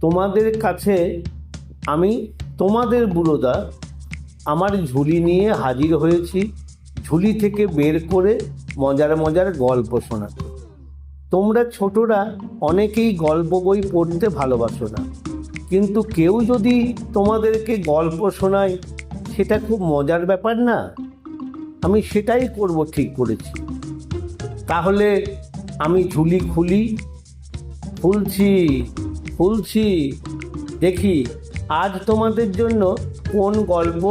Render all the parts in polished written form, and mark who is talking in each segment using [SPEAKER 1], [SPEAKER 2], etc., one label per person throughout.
[SPEAKER 1] তোমাদের কাছে আমি তোমাদের বুড়োদা আমার ঝুলি নিয়ে হাজির হয়েছি, ঝুলি থেকে বের করে মজার মজার গল্প শোনাতে। তোমরা ছোটরা অনেকেই গল্প বই পড়তে ভালোবাসো না, কিন্তু কেউ যদি তোমাদেরকে গল্প শোনায় সেটা খুব মজার ব্যাপার না? আমি সেটাই করব ঠিক করেছি। তাহলে আমি ঝুলি খুলি, খুলছি খুলছি, দেখি আজ তোমাদের জন্য কোন গল্প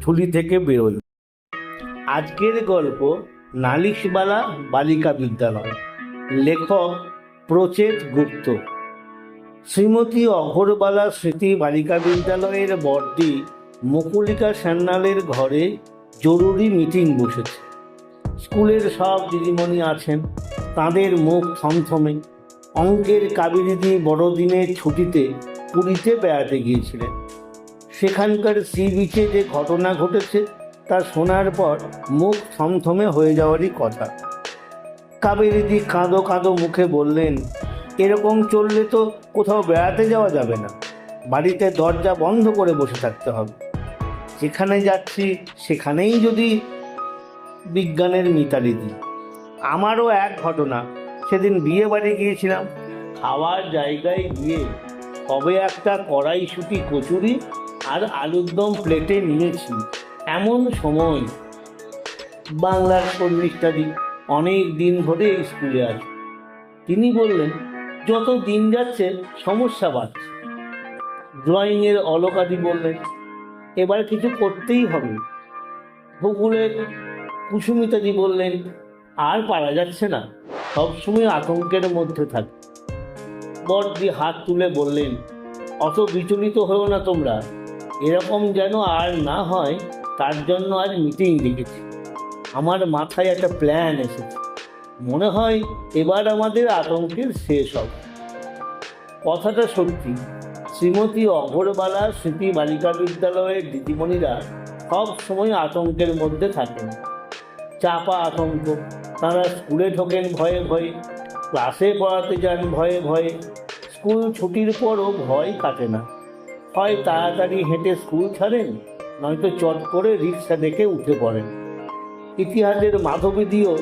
[SPEAKER 1] ঝুলি থেকে বেরোয়। আজকের গল্প নালিশবালা বালিকা বিদ্যালয়, লেখক প্রচেত গুপ্ত। শ্রীমতী অঘোরবালা স্মৃতি বালিকা বিদ্যালয়ের বড়দি মুকুলিকা সান্যালের ঘরে জরুরি মিটিং বসেছে। স্কুলের সব দিদিমণি আছেন, তাদের মুখ থমথমে। অঙ্কের কাবেরীদি বড়দিনের ছুটিতে পুরীতে বেড়াতে গিয়েছিলেন। সেখানকার সি বিচে যে ঘটনা ঘটেছে তা শোনার পর মুখ থমথমে হয়ে যাওয়ারই কথা। কাবেরীদি কাঁদো কাঁদো মুখে বললেন, এরকম চললে তো কোথাও বেড়াতে যাওয়া যাবে না, বাড়িতে দরজা বন্ধ করে বসে থাকতে হবে। যেখানে যাচ্ছি সেখানেই যদি বিজ্ঞানের মিতালি দিই। আমারও এক ঘটনা, সেদিন বিয়ে বাড়ি গিয়েছিলাম, খাওয়ার জায়গায় গিয়ে কবে একটা কড়াইশুঁটি কচুরি আর আলুর দম প্লেটে নিয়েছি। এমন সময় বাংলার শর্মিষ্ঠাদি অনেক দিন ধরে স্কুলে আছে, তিনি বললেন, যত দিন যাচ্ছে সমস্যা বাড়ছে। ড্রয়িংয়ের অলকাদি বললেন, এবার কিছু করতেই হবে। ভূগোলের কুসুমিতাদি বললেন, আর পারা যাচ্ছে না, সবসময় আতঙ্কের মধ্যে থাকে। বড়দি হাত তুলে বললেন, অত বিচলিত হও না তোমরা, এরকম যেন আর না হয় তার জন্য আজ মিটিং ডেকেছি। আমার মাথায় একটা প্ল্যান এসেছে, মনে হয় এবার আমাদের আতঙ্কের শেষ হবে। কথাটা সত্যি, শ্রীমতী অঘোরবালা স্মৃতি বালিকা বিদ্যালয়ের দিদিমণিরা সব সময় আতঙ্কের মধ্যে থাকেন। চাপা আতঙ্ক, তারা স্কুলে ঢোকেন ভয়ে ভয়ে, ক্লাসে পড়াতে যান ভয়ে ভয়ে, স্কুল ছুটির পরও ভয় কাটে না। হয় তাড়াতাড়ি হেঁটে স্কুল ছাড়েন, নয়তো চট করে রিক্সা দেখে উঠে পড়েন। ইতিহাসের মাধবীদিও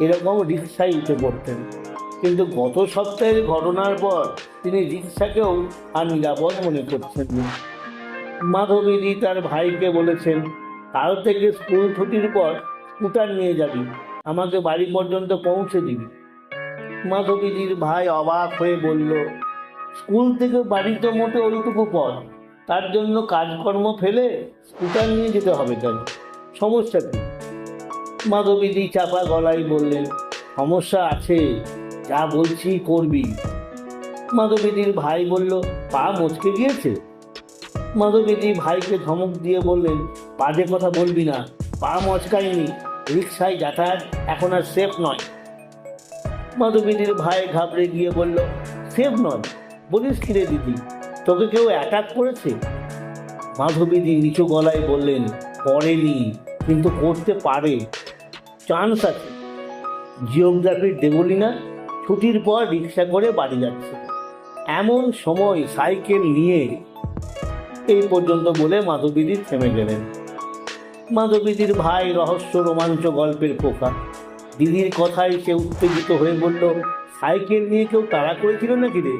[SPEAKER 1] এরকম রিক্সায় উঠে পড়তেন, কিন্তু গত সপ্তাহের ঘটনার পর তিনি রিক্সাকেও আর নিরাপদ মনে করছেন না। মাধবীদি তার ভাইকে বলেছেন, কাল থেকে স্কুল ছুটির পর স্কুটার নিয়ে যাবি, আমাকে বাড়ি পর্যন্ত পৌঁছে দিবি। মাধবীদির ভাই অবাক হয়ে বলল, স্কুল থেকে বাড়ি তো মোটে ওইটুকু পথ, তার জন্য কাজকর্ম ফেলে স্কুটার নিয়ে যেতে হবে কেন? সমস্যা কি? মাধবীদি চাপা গলায় বললেন, সমস্যা আছে, যা বলছি করবি। মাধবীদির ভাই বলল, পা মচকে গিয়েছে? মাধবীদি ভাইকে ধমক দিয়ে বললেন, বাজে কথা বলবি না, পা মচকায়নি, রিক্সায় যাতায়াত এখন আর সেফ নয়। মাধবীদির ভাই ঘাবড়ে গিয়ে বলল, সেফ নয় বলিস কি রে দিদি, তোকে কেউ অ্যাটাক করেছে? মাধবীদি নিচু গলায় বললেন, করেনি, কিন্তু করতে পারে, চান্স আছে। জিওগ্রাফির দেবলীনা ছুটির পর রিক্সা করে বাড়ি যাচ্ছে, এমন সময় সাইকেল নিয়ে। এই পর্যন্ত বলে মাধবীদি থেমে গেলেন। মাধবীদির ভাই রহস্য রোমাঞ্চ গল্পের পোকা। দিদির কথায় সে উত্তেজিত হয়ে বলল, সাইকেল নিয়ে কেউ তাড়া করেছিল নাকি রে?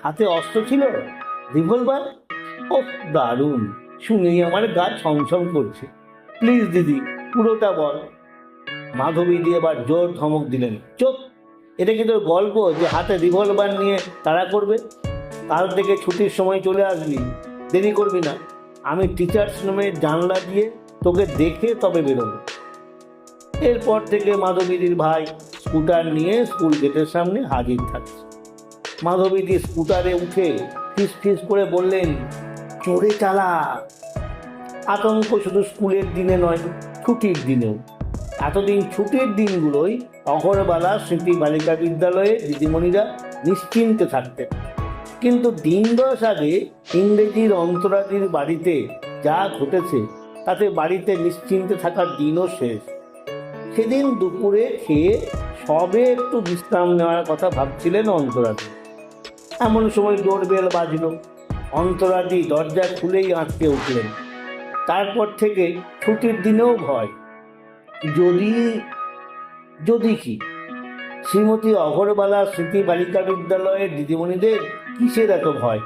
[SPEAKER 1] হাতে অস্ত্র ছিল, রিভলভার? ও দারুণ, শুনেই আমার গা ছমছম করছে। প্লিজ দিদি, পুরোটা বল। মাধবীদি এবার জোর ধমক দিলেন, চুপ, এটা কি তোর গল্প যে হাতে রিভলভার নিয়ে তাড়া করবে? কাল থেকে ছুটির সময় চলে আসবি, দেরি করবি না। আমি টিচার্স রুমের জানলা দিয়ে তোকে দেখে তবে বেরোবো। এরপর থেকে মাধবীদির ভাই স্কুটার নিয়ে স্কুল গেটের সামনে হাজির থাকছে। মাধবীদি স্কুটারে উঠে ফিস ফিস করে বললেন, চোরে চালা। আতঙ্ক শুধু স্কুলের দিনে নয়, ছুটির দিনেও। এতদিন ছুটির দিনগুলোই অঘোরবালা স্মৃতি বালিকা বিদ্যালয়ে দিদিমণিরা নিশ্চিন্তে থাকতেন, কিন্তু দিন 10 আগে ইংরেজির অন্তরাদির বাড়িতে যা ঘটেছে তাতে বাড়িতে নিশ্চিন্তে থাকার দিনও শেষ। সেদিন দুপুরে খেয়ে সবে একটু বিশ্রাম নেওয়ার কথা ভাবছিলেন অন্তরাদি। এমন সময় ডোরবেল বাজল। অন্তরাদি দরজা খুলেই আঁটকে উঠলেন। তারপর থেকে ছুটির দিনেও ভয়। যদি যদি কি? শ্রীমতী অঘরবালা স্মৃতি বালিকা বিদ্যালয়ের দিদিমণিদের কিসের এত ভয়?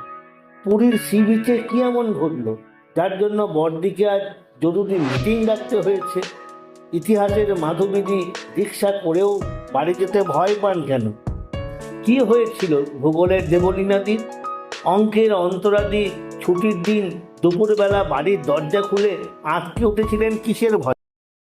[SPEAKER 1] পুরীর সি বিচে কি এমন ঘটলো যার জন্য বড়দিকে আজ জরুরি মিটিং ডাকতে হয়েছে? ইতিহাসের মাধবীদি দীক্ষা করেও বাড়ি যেতে ভয় পান কেন? কি হয়েছিল ভূগোলের দেবলীনাদির? অঙ্কের অন্তরাদি ছুটির দিন দুপুরবেলা বাড়ির দরজা খুলে আঁতকে উঠেছিলেন কিসের ভয়?